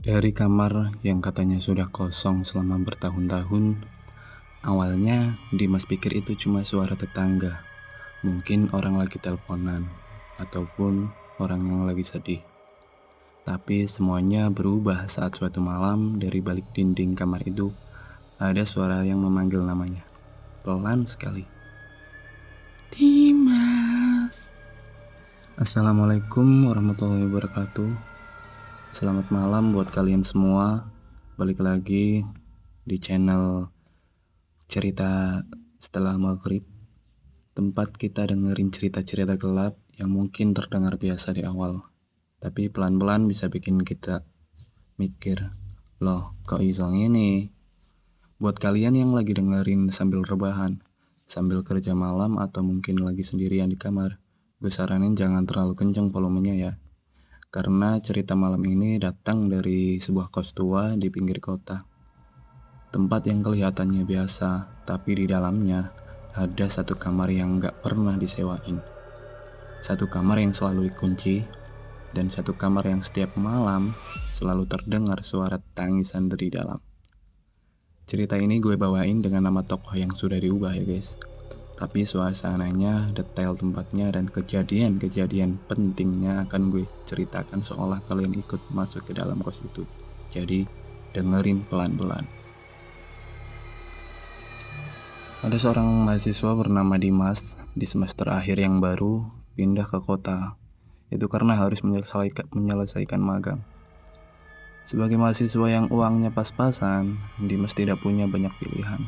Dari kamar yang katanya sudah kosong selama bertahun-tahun, awalnya Dimas pikir itu cuma suara tetangga. Mungkin orang lagi teleponan, ataupun orang yang lagi sedih. Tapi semuanya berubah saat suatu malam dari balik dinding kamar itu ada suara yang memanggil namanya. Pelan sekali. Dimas. Assalamualaikum warahmatullahi wabarakatuh. Selamat malam buat kalian semua. Balik lagi di channel Cerita Setelah Maghrib, tempat kita dengerin cerita-cerita gelap yang mungkin terdengar biasa di awal, tapi pelan-pelan bisa bikin kita mikir, loh kok iso ini? Buat kalian yang lagi dengerin sambil rebahan, sambil kerja malam, atau mungkin lagi sendirian di kamar, gue saranin jangan terlalu kenceng volumenya ya. Karena cerita malam ini datang dari sebuah kos tua di pinggir kota. Tempat yang kelihatannya biasa, tapi di dalamnya ada satu kamar yang gak pernah disewain. Satu kamar yang selalu dikunci, dan satu kamar yang setiap malam selalu terdengar suara tangisan dari dalam. Cerita ini gue bawain dengan nama tokoh yang sudah diubah ya guys. Tapi suasananya, detail tempatnya, dan kejadian-kejadian pentingnya akan gue ceritakan seolah kalian ikut masuk ke dalam kos itu. Jadi, dengerin pelan-pelan. Ada seorang mahasiswa bernama Dimas di semester akhir yang baru pindah ke kota. Itu karena harus menyelesaikan magang. Sebagai mahasiswa yang uangnya pas-pasan, Dimas tidak punya banyak pilihan.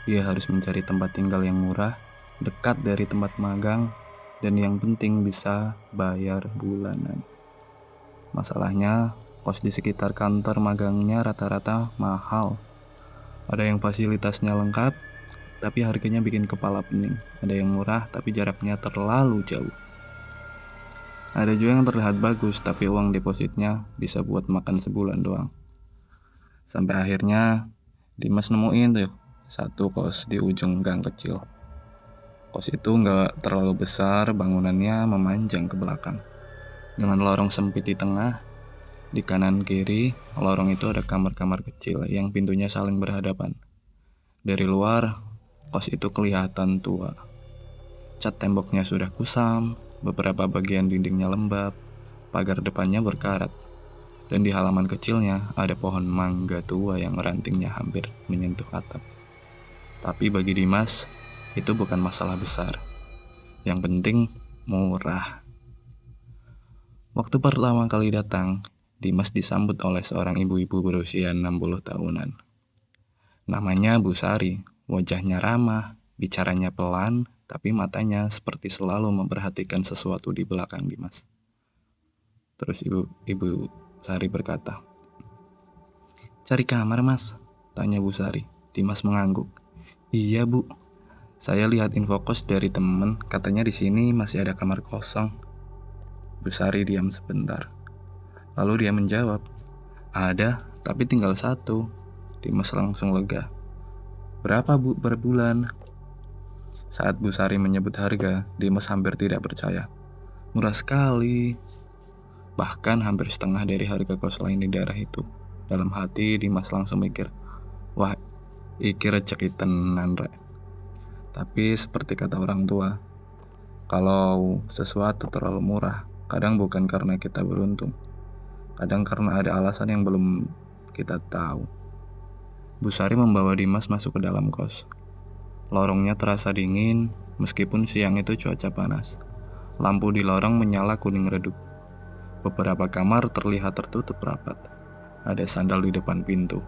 Dia harus mencari tempat tinggal yang murah, dekat dari tempat magang, dan yang penting bisa bayar bulanan. Masalahnya, kos di sekitar kantor magangnya rata-rata mahal. Ada yang fasilitasnya lengkap, tapi harganya bikin kepala pening. Ada yang murah, tapi jaraknya terlalu jauh. Ada juga yang terlihat bagus, tapi uang depositnya bisa buat makan sebulan doang. Sampai akhirnya, Dimas nemuin tuh satu kos di ujung gang kecil. Kos itu nggak terlalu besar, bangunannya memanjang ke belakang. Dengan lorong sempit di tengah, di kanan kiri lorong itu ada kamar-kamar kecil yang pintunya saling berhadapan. Dari luar, kos itu kelihatan tua. Cat temboknya sudah kusam, beberapa bagian dindingnya lembab, pagar depannya berkarat. Dan di halaman kecilnya ada pohon mangga tua yang rantingnya hampir menyentuh atap. Tapi bagi Dimas, itu bukan masalah besar. Yang penting murah. Waktu pertama kali datang, Dimas disambut oleh seorang ibu-ibu berusia 60 tahunan. Namanya Bu Sari, wajahnya ramah, bicaranya pelan, tapi matanya seperti selalu memperhatikan sesuatu di belakang Dimas. Terus ibu Sari berkata, "Cari kamar mas?" tanya Bu Sari. Dimas mengangguk. "Iya bu, saya lihat info kos dari temen, katanya di sini masih ada kamar kosong." Bu Sari diam sebentar. Lalu dia menjawab, "Ada, tapi tinggal satu." Dimas langsung lega. "Berapa bu per bulan?" Saat Bu Sari menyebut harga, Dimas hampir tidak percaya. Murah sekali. Bahkan hampir setengah dari harga kos lain di daerah itu. Dalam hati Dimas langsung mikir, wah, iki rezeki tenan rek. Tapi seperti kata orang tua, kalau sesuatu terlalu murah, kadang bukan karena kita beruntung, kadang karena ada alasan yang belum kita tahu. Bu Sari membawa Dimas masuk ke dalam kos. Lorongnya terasa dingin, meskipun siang itu cuaca panas. Lampu di lorong menyala kuning redup. Beberapa kamar terlihat tertutup rapat. Ada sandal di depan pintu,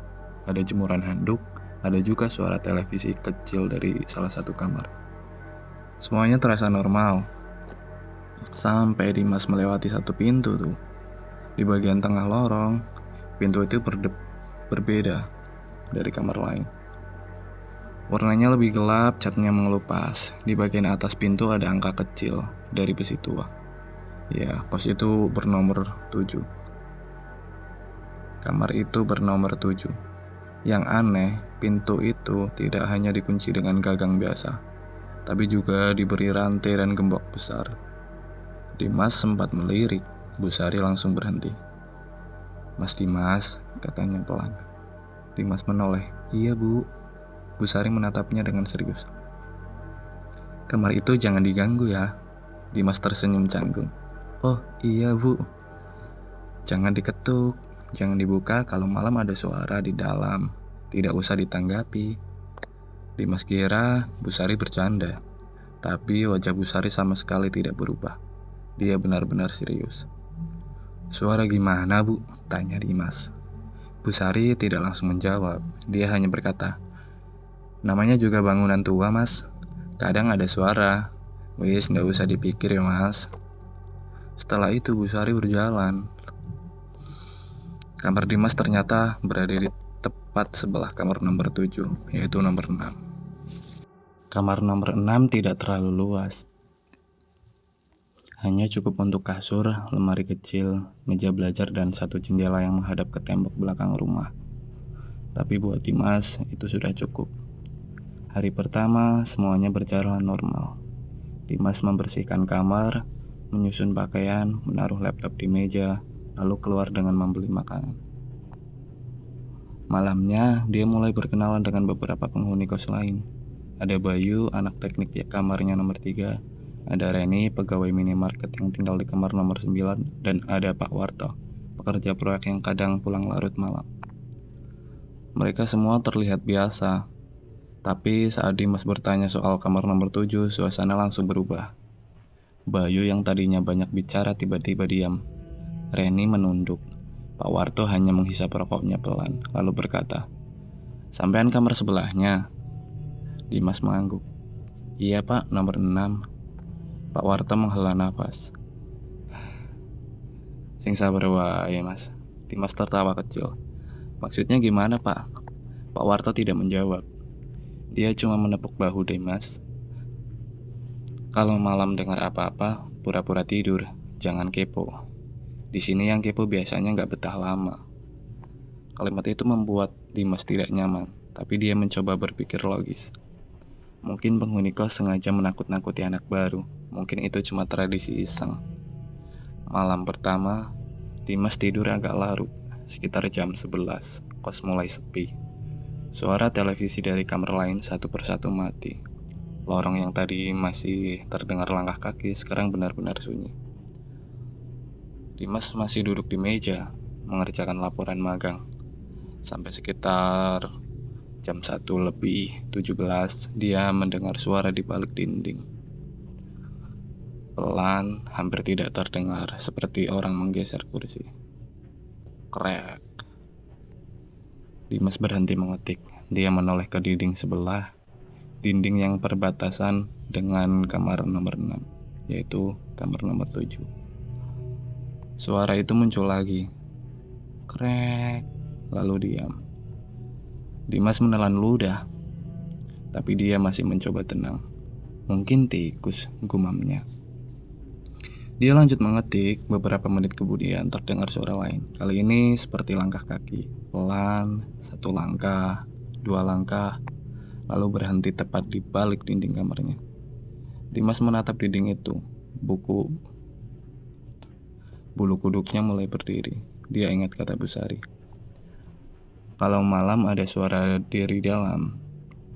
ada jemuran handuk, ada juga suara televisi kecil dari salah satu kamar. Semuanya terasa normal. Sampai Dimas melewati satu pintu tuh. Di bagian tengah lorong, pintu itu berbeda dari kamar lain. Warnanya lebih gelap, catnya mengelupas. Di bagian atas pintu ada angka kecil dari besi tua. Ya, kos itu bernomor 7. Kamar itu bernomor 7. Yang aneh, pintu itu tidak hanya dikunci dengan gagang biasa, tapi juga diberi rantai dan gembok besar. Dimas sempat melirik. Bu Sari langsung berhenti. "Mas Dimas, katanya pelan. Dimas menoleh. Iya bu. Bu Sari menatapnya dengan serius. Kamar itu jangan diganggu ya. Dimas tersenyum canggung. Oh iya bu. Jangan diketuk. Jangan dibuka kalau malam ada suara di dalam. Tidak usah ditanggapi. Dimas kira Bu Sari bercanda. Tapi wajah Bu Sari sama sekali tidak berubah. Dia benar-benar serius. Suara gimana bu? Tanya Dimas. Bu Sari tidak langsung menjawab. Dia hanya berkata, namanya juga bangunan tua mas. Kadang ada suara. Wis gak usah dipikir ya mas. Setelah itu Bu Sari berjalan. Kamar Dimas ternyata berada di tepat sebelah kamar nomor 7, yaitu nomor 6. Kamar nomor 6 tidak terlalu luas. Hanya cukup untuk kasur, lemari kecil, meja belajar, dan satu jendela yang menghadap ke tembok belakang rumah. Tapi buat Dimas, itu sudah cukup. Hari pertama, semuanya berjalan normal. Dimas membersihkan kamar, menyusun pakaian, menaruh laptop di meja, lalu keluar dengan membeli makanan. Malamnya, dia mulai berkenalan dengan beberapa penghuni kos lain. Ada Bayu, anak teknik di kamarnya nomor 3. Ada Reni, pegawai minimarket yang tinggal di kamar nomor 9. Dan ada Pak Warto, pekerja proyek yang kadang pulang larut malam. Mereka semua terlihat biasa. Tapi saat Dimas bertanya soal kamar nomor 7, suasana langsung berubah. Bayu yang tadinya banyak bicara tiba-tiba diam. Reni menunduk. Pak Warto hanya menghisap rokoknya pelan, lalu berkata, "Sampean kamar sebelahnya?" Dimas mengangguk. "Iya pak, nomor 6. Pak Warto menghela nafas. Sing sabar wae mas. Dimas tertawa kecil. Maksudnya gimana pak? Pak Warto tidak menjawab. Dia cuma menepuk bahu Dimas. Kalau malam dengar apa-apa, pura-pura tidur. Jangan kepo. Di sini yang kepo biasanya nggak betah lama. Kalimat itu membuat Dimas tidak nyaman, tapi dia mencoba berpikir logis. Mungkin penghuni kos sengaja menakut-nakuti anak baru. Mungkin itu cuma tradisi iseng. Malam pertama, Dimas tidur agak larut. Sekitar jam 11, kos mulai sepi. Suara televisi dari kamar lain satu persatu mati. Lorong yang tadi masih terdengar langkah kaki sekarang benar-benar sunyi. Dimas masih duduk di meja, mengerjakan laporan magang. Sampai sekitar jam 1:17, dia mendengar suara di balik dinding. Pelan, hampir tidak terdengar, seperti orang menggeser kursi. Krek. Dimas berhenti mengetik. Dia menoleh ke dinding sebelah, dinding yang perbatasan dengan kamar nomor 6, yaitu kamar nomor 7. Suara itu muncul lagi. Krek. Lalu diam. Dimas menelan ludah, tapi dia masih mencoba tenang. Mungkin tikus, gumamnya. Dia lanjut mengetik. Beberapa menit kemudian terdengar suara lain. Kali ini seperti langkah kaki. Pelan, 1 langkah, 2 langkah, lalu berhenti tepat di balik dinding kamarnya. Dimas menatap dinding itu. Bulu kuduknya mulai berdiri. Dia ingat kata Bu Sari. Kalau malam ada suara dari dalam,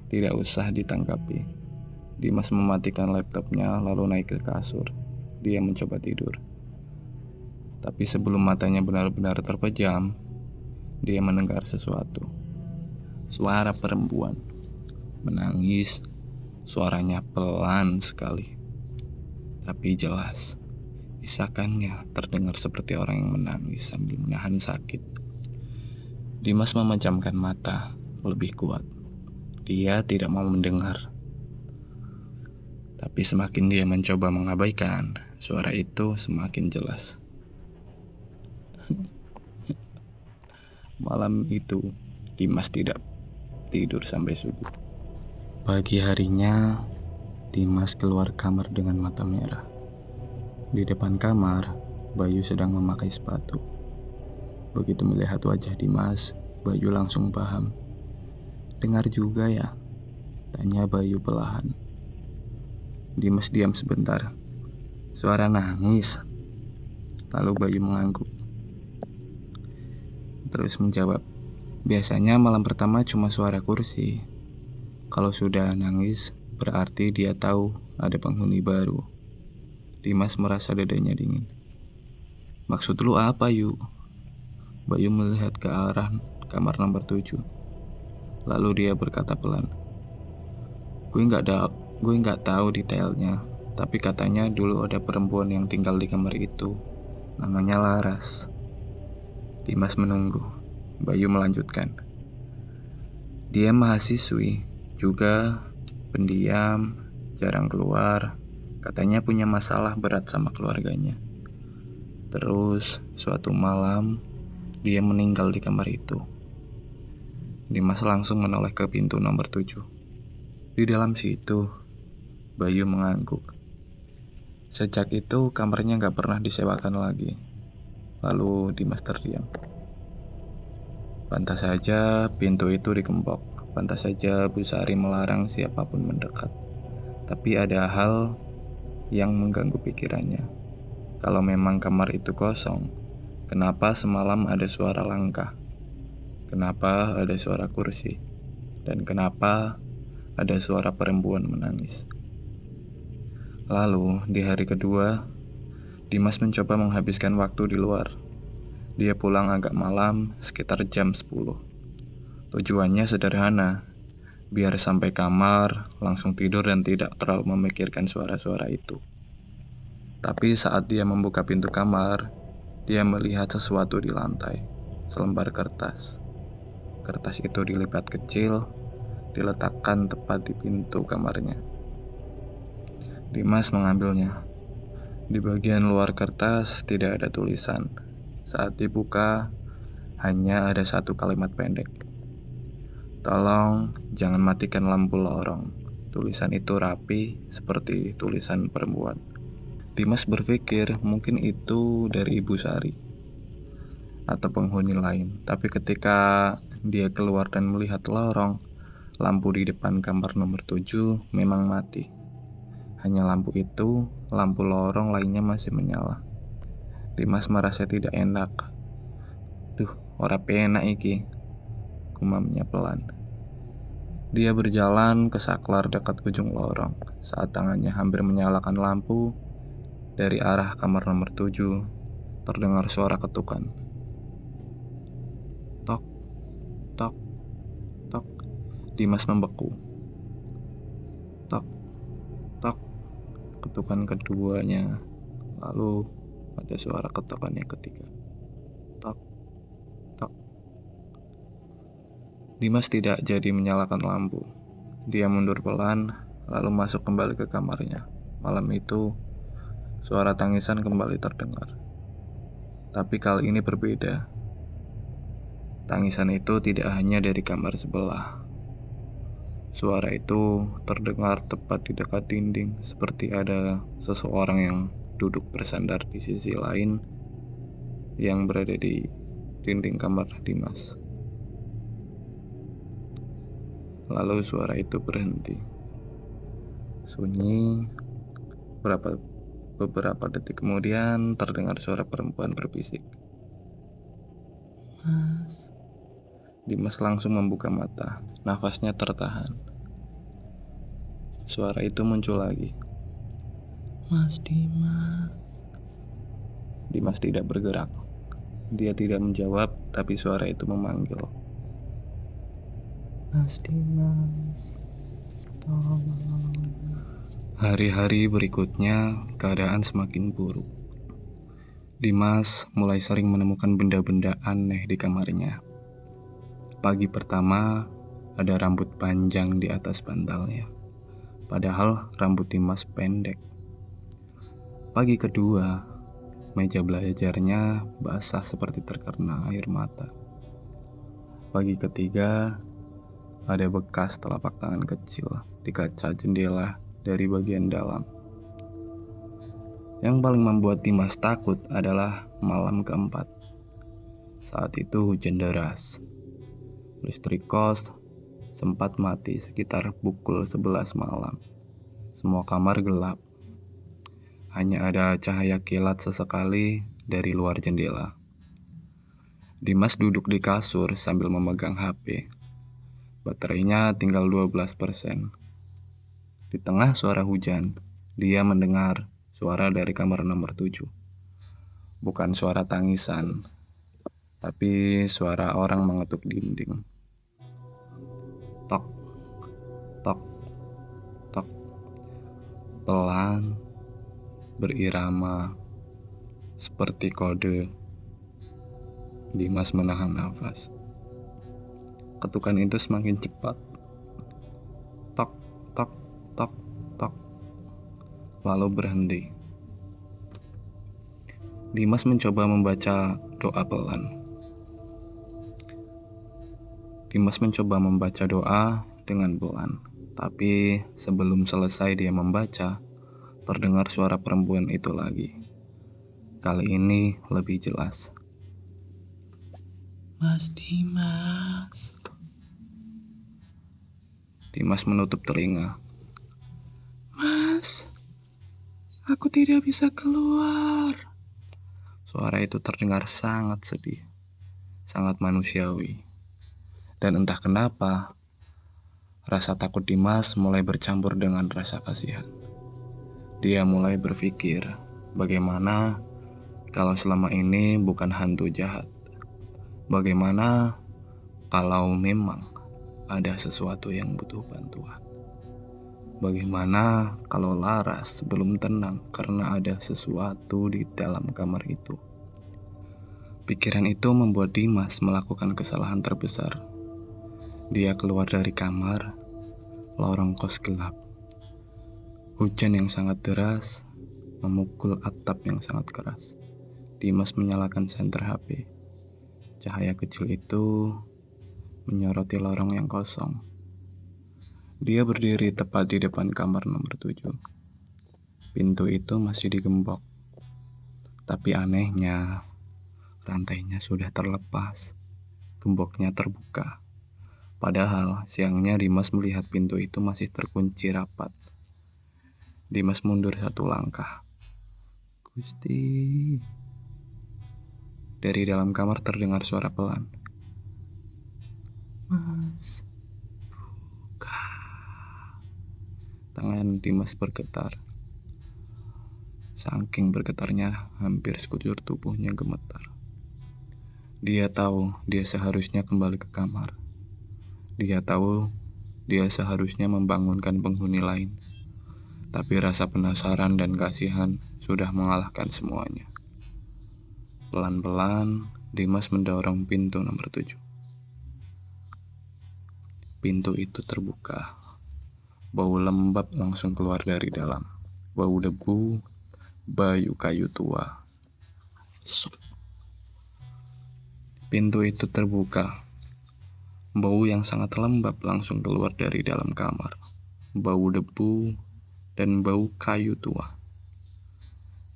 tidak usah ditanggapi. Dimas mematikan laptopnya lalu naik ke kasur. Dia mencoba tidur. Tapi sebelum matanya benar-benar terpejam, dia mendengar sesuatu. Suara perempuan menangis. Suaranya pelan sekali, tapi jelas. Isakannya terdengar seperti orang yang menangis sambil menahan sakit. Dimas memejamkan mata lebih kuat. Dia tidak mau mendengar. Tapi semakin dia mencoba mengabaikan, suara itu semakin jelas. Malam itu, Dimas tidak tidur sampai subuh. Pagi harinya, Dimas keluar kamar dengan mata merah. Di depan kamar, Bayu sedang memakai sepatu. Begitu melihat wajah Dimas, Bayu langsung paham. Dengar juga ya? Tanya Bayu perlahan. Dimas diam sebentar. Suara nangis. Lalu Bayu mengangguk. terus menjawab, biasanya malam pertama cuma suara kursi. Kalau sudah nangis, berarti dia tahu ada penghuni baru. Dimas merasa dadanya dingin. Maksud lu apa, Yu? Bayu melihat ke arah kamar nomor 7. Lalu dia berkata pelan, Gue nggak tahu detailnya, tapi katanya dulu ada perempuan yang tinggal di kamar itu. Namanya Laras. Dimas menunggu. Bayu melanjutkan. Dia mahasiswi, juga pendiam, jarang keluar. Katanya punya masalah berat sama keluarganya. Terus, suatu malam, dia meninggal di kamar itu. Dimas langsung menoleh ke pintu nomor 7. Di dalam situ, Bayu mengangguk. Sejak itu kamarnya gak pernah disewakan lagi. Lalu Dimas terdiam. Pantas saja pintu itu dikembok. Pantas saja Bu Sari melarang siapapun mendekat. Tapi ada hal yang mengganggu pikirannya. Kalau memang kamar itu kosong, kenapa semalam ada suara langkah? Kenapa ada suara kursi? Dan kenapa ada suara perempuan menangis? Lalu, di hari kedua, Dimas mencoba menghabiskan waktu di luar. Dia pulang agak malam, sekitar jam 10. Tujuannya sederhana, biar sampai kamar, langsung tidur dan tidak terlalu memikirkan suara-suara itu. Tapi saat dia membuka pintu kamar, dia melihat sesuatu di lantai, selembar kertas. Kertas itu dilipat kecil, diletakkan tepat di pintu kamarnya. Dimas mengambilnya. Di bagian luar kertas tidak ada tulisan. Saat dibuka, hanya ada satu kalimat pendek. Tolong jangan matikan lampu lorong. Tulisan itu rapi seperti tulisan perempuan. Dimas berpikir mungkin itu dari Ibu Sari atau penghuni lain. Tapi ketika dia keluar dan melihat lorong, lampu di depan kamar nomor 7 memang mati. Hanya lampu itu, lampu lorong lainnya masih menyala. Dimas merasa tidak enak. Duh, ora penak iki, gumamnya pelan. Dia berjalan ke saklar dekat ujung lorong. Saat tangannya hampir menyalakan lampu, dari arah kamar nomor 7 terdengar suara ketukan. Tok, tok, tok. Dimas membeku. Tok, tok. Ketukan keduanya. Lalu ada suara ketukan yang ketiga. Tok, tok. Dimas tidak jadi menyalakan lampu. Dia mundur pelan, lalu masuk kembali ke kamarnya. Malam itu, suara tangisan kembali terdengar. Tapi kali ini berbeda. Tangisan itu tidak hanya dari kamar sebelah. Suara itu terdengar tepat di dekat dinding, seperti ada seseorang yang duduk bersandar di sisi lain yang berada di dinding kamar Dimas. Lalu suara itu berhenti. Sunyi. Beberapa detik kemudian terdengar suara perempuan berbisik. Mas. Dimas langsung membuka mata. Nafasnya tertahan. Suara itu muncul lagi. Mas Dimas. Dimas tidak bergerak. Dia tidak menjawab, tapi suara itu memanggil. Mas Dimas, tolong. Hari-hari berikutnya, keadaan semakin buruk. Dimas mulai sering menemukan benda-benda aneh di kamarnya. Pagi pertama, ada rambut panjang di atas bantalnya. Padahal rambut Dimas pendek. Pagi kedua, meja belajarnya basah seperti terkena air mata. Pagi ketiga, ada bekas telapak tangan kecil di kaca jendela dari bagian dalam. Yang paling membuat Dimas takut adalah malam keempat. Saat itu hujan deras. Listrik kos sempat mati sekitar pukul 11 malam. Semua kamar gelap. Hanya ada cahaya kilat sesekali dari luar jendela. Dimas duduk di kasur sambil memegang HP. Baterainya tinggal 12%. Di tengah suara hujan, dia mendengar suara dari kamar nomor 7. Bukan suara tangisan, tapi suara orang mengetuk dinding. Tok, tok, tok. Pelan, berirama, seperti kode. Dimas menahan nafas. Ketukan itu semakin cepat. Tok, tok, tok, tok. Lalu berhenti. Dimas mencoba membaca doa pelan. Dimas mencoba membaca doa dengan pelan. Tapi sebelum selesai dia membaca, terdengar suara perempuan itu lagi. Kali ini lebih jelas. Mas Dimas. Dimas menutup telinga. Mas, aku tidak bisa keluar. Suara itu terdengar sangat sedih, sangat manusiawi. Dan entah kenapa, rasa takut Dimas mulai bercampur dengan rasa kasihan. Dia mulai berpikir, bagaimana kalau selama ini bukan hantu jahat? Bagaimana kalau memang ada sesuatu yang butuh bantuan? Bagaimana kalau Laras belum tenang karena ada sesuatu di dalam kamar itu? Pikiran itu membuat Dimas melakukan kesalahan terbesar. Dia keluar dari kamar, lorong kos gelap. Hujan yang sangat deras memukul atap yang sangat keras. Dimas menyalakan senter HP. Cahaya kecil itu menyoroti lorong yang kosong. Dia berdiri tepat di depan kamar nomor 7. Pintu itu masih digembok. Tapi anehnya, rantainya sudah terlepas. Gemboknya terbuka. Padahal siangnya Dimas melihat pintu itu masih terkunci rapat. Dimas mundur satu langkah. Gusti. Dari dalam kamar terdengar suara pelan. Mas, buka. Tangan Dimas bergetar. Saking bergetarnya, hampir sekujur tubuhnya gemetar. Dia tahu dia seharusnya kembali ke kamar. Dia tahu dia seharusnya membangunkan penghuni lain. Tapi rasa penasaran dan kasihan sudah mengalahkan semuanya. Pelan-pelan, Dimas mendorong pintu nomor 7. Pintu itu terbuka. Bau lembab langsung keluar dari dalam. Bau debu, bau kayu tua. Pintu itu terbuka. Bau yang sangat lembab langsung keluar dari dalam kamar. Bau debu dan bau kayu tua.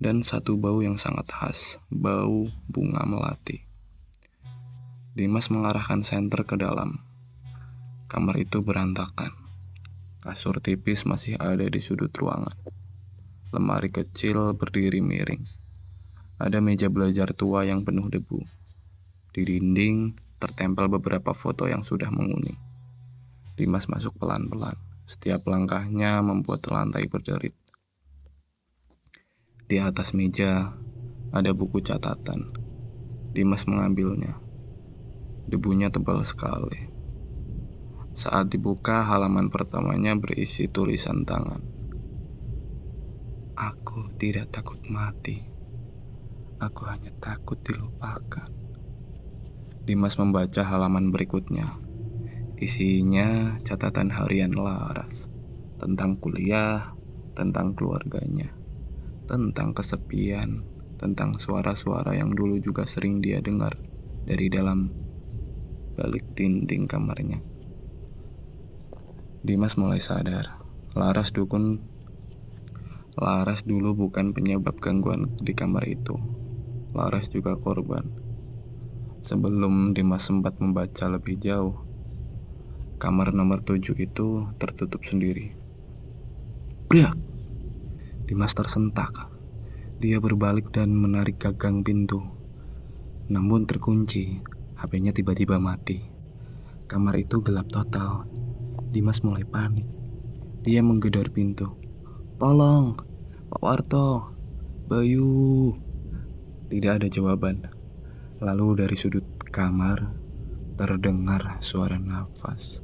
Dan satu bau yang sangat khas, bau bunga melati. Dimas mengarahkan senter ke dalam. Kamar itu berantakan. Kasur tipis masih ada di sudut ruangan. Lemari kecil berdiri miring. Ada meja belajar tua yang penuh debu. Di dinding tertempel beberapa foto yang sudah menguning. Dimas masuk pelan-pelan. Setiap langkahnya membuat lantai berderit. Di atas meja ada buku catatan. Dimas mengambilnya. Debunya tebal sekali. Saat dibuka, halaman pertamanya berisi tulisan tangan. Aku tidak takut mati. Aku hanya takut dilupakan. Dimas membaca halaman berikutnya. Isinya catatan harian Laras. Tentang kuliah, tentang keluarganya, tentang kesepian, tentang suara-suara yang dulu juga sering dia dengar dari dalam balik dinding kamarnya. Dimas mulai sadar, Laras dulu bukan penyebab gangguan di kamar itu. Laras juga korban. Sebelum Dimas sempat membaca lebih jauh, kamar nomor 7 itu tertutup sendiri. Brak! Dimas tersentak. Dia berbalik dan menarik gagang pintu. Namun terkunci, HP-nya tiba-tiba mati. Kamar itu gelap total. Dimas mulai panik. Dia menggedor pintu. "Tolong, Pak Warto, Bayu." Tidak ada jawaban. Lalu dari sudut kamar terdengar suara nafas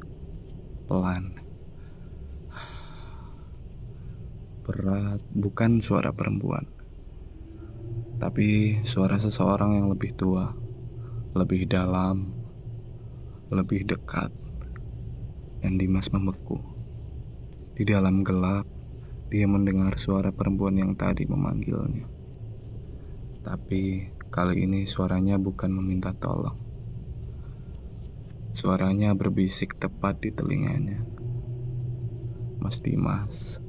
pelan, berat, bukan suara perempuan, tapi suara seseorang yang lebih tua, lebih dalam, lebih dekat. Dan Dimas membeku. Di dalam gelap, dia mendengar suara perempuan yang tadi memanggilnya. Tapi kali ini suaranya bukan meminta tolong. Suaranya berbisik tepat di telinganya. "Mas Dimas,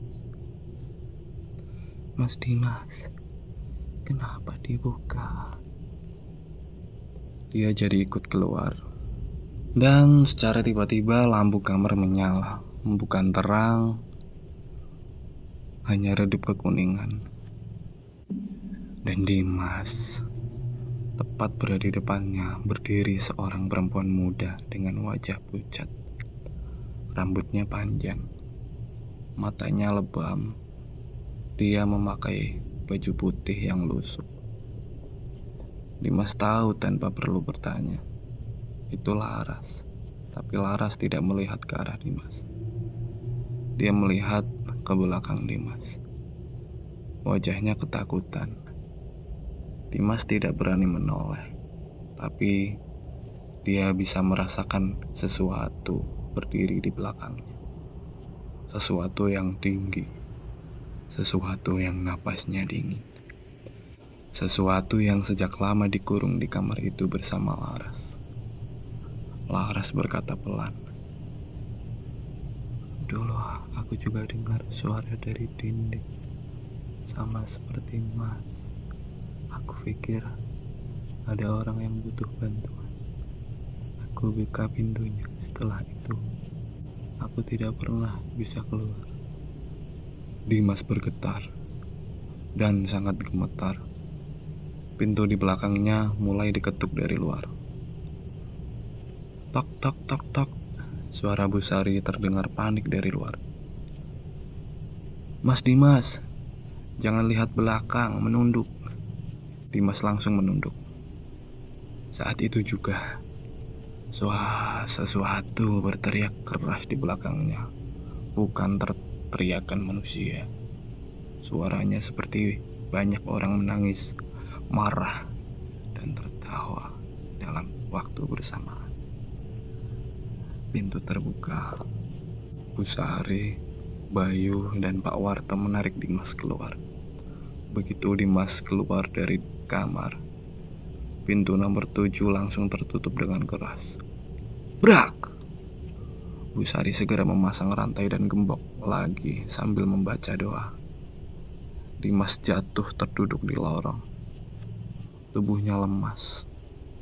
Mas Dimas, kenapa dibuka?" Dia jadi ikut keluar. Dan secara tiba-tiba lampu kamar menyala. Bukan terang, hanya redup kekuningan. Dan Dimas tepat berada di depannya, berdiri seorang perempuan muda dengan wajah pucat. Rambutnya panjang, matanya lebam. Dia memakai baju putih yang lusuh. Dimas tahu tanpa perlu bertanya, itu Laras. Tapi Laras tidak melihat ke arah Dimas. Dia melihat ke belakang Dimas. Wajahnya ketakutan. Dimas tidak berani menoleh, tapi dia bisa merasakan sesuatu berdiri di belakangnya. Sesuatu yang tinggi, sesuatu yang napasnya dingin, sesuatu yang sejak lama dikurung di kamar itu bersama Laras. Laras berkata pelan, "Dulu aku juga dengar suara dari dinding, sama seperti Mas. Aku pikir ada orang yang butuh bantuan. Aku buka pintunya. Setelah itu, aku tidak pernah bisa keluar." Dimas bergetar dan sangat gemetar. Pintu di belakangnya mulai diketuk dari luar. Tok tok tok tok. Suara Bu Sari terdengar panik dari luar. "Mas Dimas, jangan lihat belakang, menunduk." Dimas langsung menunduk. Saat itu juga sesuatu berteriak keras di belakangnya. Bukan teriakan manusia. Suaranya seperti banyak orang menangis, marah, dan tertawa dalam waktu bersamaan. Pintu terbuka. Bu Sari, Bayu, dan Pak Warto menarik Dimas keluar. Begitu Dimas keluar dari kamar, pintu nomor 7 langsung tertutup dengan keras. Brak! Bu Sari segera memasang rantai dan gembok lagi sambil membaca doa. Dimas jatuh terduduk di lorong. Tubuhnya lemas.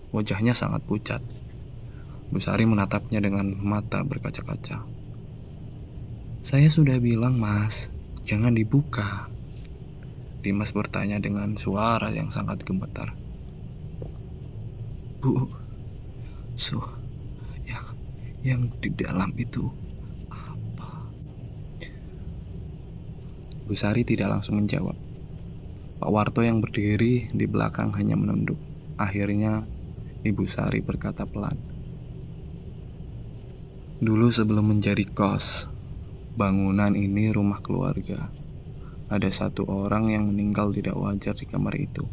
Wajahnya sangat pucat. Bu Sari menatapnya dengan mata berkaca-kaca. "Saya sudah bilang, Mas, jangan dibuka." Dimas bertanya dengan suara yang sangat gemetar. "Bu, so, yang di dalam itu apa?" Bu Sari tidak langsung menjawab. Pak Warto yang berdiri di belakang hanya menunduk. Akhirnya Ibu Sari berkata pelan, "Dulu sebelum menjadi kos, bangunan ini rumah keluarga. Ada satu orang yang meninggal tidak wajar di kamar itu.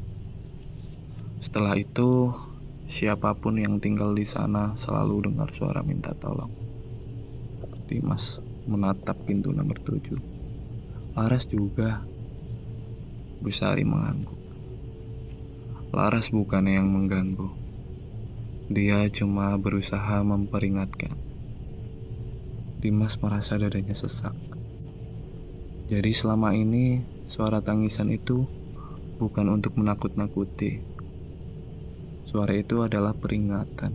Setelah itu, siapapun yang tinggal di sana selalu dengar suara minta tolong." Dimas menatap pintu nomor 7. "Laras juga." Bu Sari mengangguk. "Laras bukan yang mengganggu. Dia cuma berusaha memperingatkan." Dimas merasa dadanya sesak. Jadi selama ini suara tangisan itu bukan untuk menakut-nakuti. Suara itu adalah peringatan.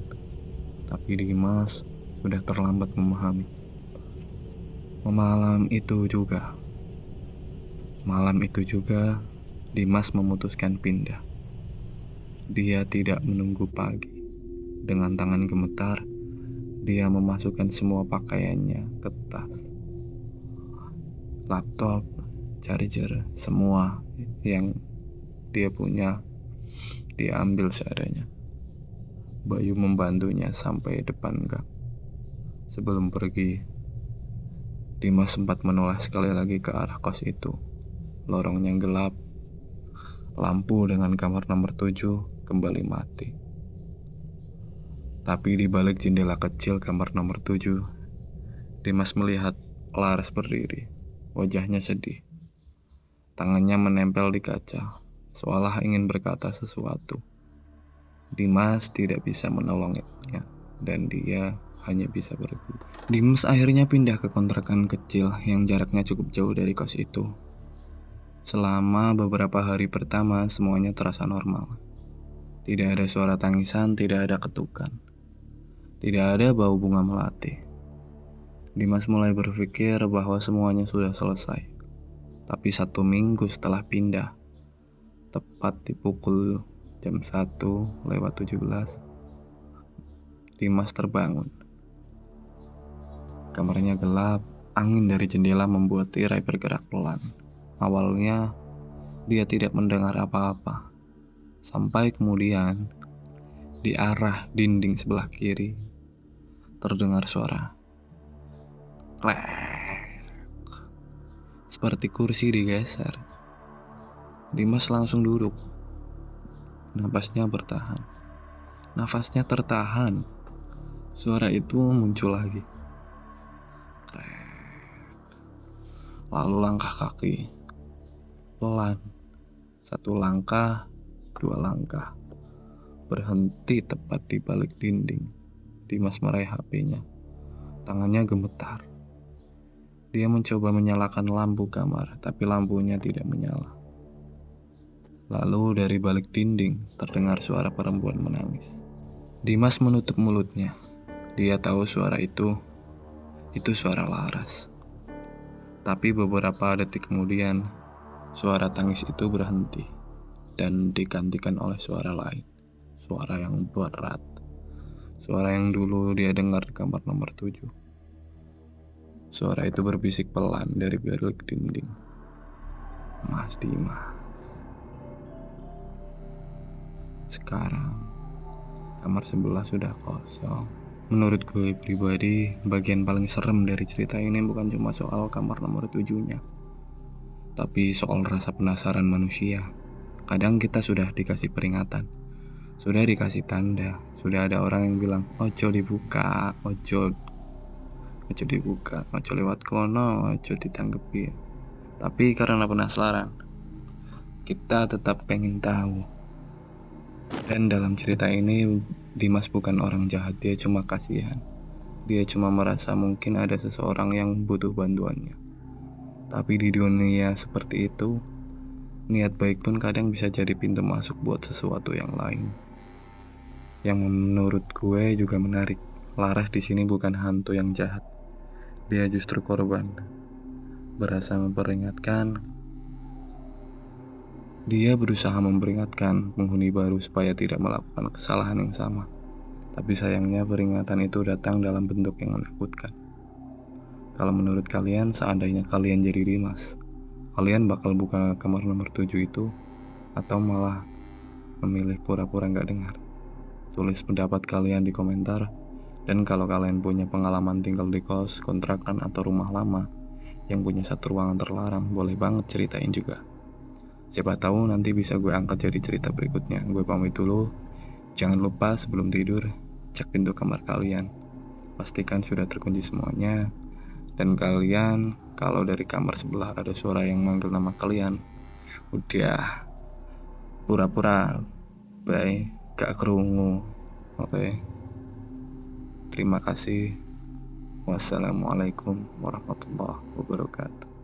Tapi Dimas sudah terlambat memahami. Malam itu juga Dimas memutuskan pindah. Dia tidak menunggu pagi. Dengan tangan gemetar, dia memasukkan semua pakaiannya ke tas. Laptop, charger, semua yang dia punya, dia ambil seadanya. Bayu membantunya sampai depan gang. Sebelum pergi, Dimas sempat menoleh sekali lagi ke arah kos itu. Lorongnya gelap. Lampu dengan kamar nomor 7 kembali mati. Tapi di balik jendela kecil kamar nomor 7, Dimas melihat Laras berdiri. Wajahnya sedih. Tangannya menempel di kaca, seolah ingin berkata sesuatu. Dimas tidak bisa menolongnya, dan dia hanya bisa pergi. Dimas akhirnya pindah ke kontrakan kecil yang jaraknya cukup jauh dari kos itu. Selama beberapa hari pertama, semuanya terasa normal. Tidak ada suara tangisan, tidak ada ketukan. Tidak ada bau bunga melati. Dimas mulai berpikir bahwa semuanya sudah selesai. Tapi 1 minggu setelah pindah, tepat di pukul jam 1:17, Dimas terbangun. Kamarnya gelap, angin dari jendela membuat tirai bergerak pelan. Awalnya, dia tidak mendengar apa-apa. Sampai kemudian, di arah dinding sebelah kiri, terdengar suara klek. Seperti kursi digeser. Dimas langsung duduk. Nafasnya tertahan. Suara itu muncul lagi. Lalu langkah kaki. Pelan. 1 langkah, 2 langkah. Berhenti tepat di balik dinding. Dimas meraih HP-nya. Tangannya gemetar. Dia mencoba menyalakan lampu kamar, tapi lampunya tidak menyala. Lalu dari balik dinding terdengar suara perempuan menangis. Dimas menutup mulutnya. Dia tahu suara itu suara Laras. Tapi beberapa detik kemudian, suara tangis itu berhenti dan digantikan oleh suara lain. Suara yang berat. Suara yang dulu dia dengar di kamar nomor 7. Suara itu berbisik pelan dari balik dinding. Mas Dimas. Sekarang, kamar sebelah sudah kosong. Menurut gue pribadi, bagian paling serem dari cerita ini bukan cuma soal kamar nomor 7-nya, tapi soal rasa penasaran manusia. Kadang kita sudah dikasih peringatan, sudah dikasih tanda, sudah ada orang yang bilang, ojo dibuka, ojo lewat kono, ojo ditanggepi. Tapi karena penasaran, kita tetap pengen tahu. Dan dalam cerita ini, Dimas bukan orang jahat, dia cuma kasihan. Dia cuma merasa mungkin ada seseorang yang butuh bantuannya. Tapi di dunia seperti itu, niat baik pun kadang bisa jadi pintu masuk buat sesuatu yang lain. Yang menurut gue juga menarik, Laras di sini bukan hantu yang jahat. Dia justru korban. Berasa memperingatkan. Dia berusaha memperingatkan penghuni baru supaya tidak melakukan kesalahan yang sama. Tapi sayangnya peringatan itu datang dalam bentuk yang menakutkan. Kalau menurut kalian, seandainya kalian jadi Dimas, kalian bakal buka kamar nomor 7 itu, atau malah memilih pura-pura gak dengar? Tulis pendapat kalian di komentar. Dan kalau kalian punya pengalaman tinggal di kos, kontrakan, atau rumah lama yang punya 1 ruangan terlarang, boleh banget ceritain juga. Siapa tahu nanti bisa gue angkat jadi cerita berikutnya. Gue pamit dulu. Jangan lupa sebelum tidur, cek pintu kamar kalian. Pastikan sudah terkunci semuanya. Dan kalian, kalau dari kamar sebelah ada suara yang manggil nama kalian, udah pura-pura bye, gak kerungu. Oke. Terima kasih. Wassalamualaikum warahmatullahi wabarakatuh.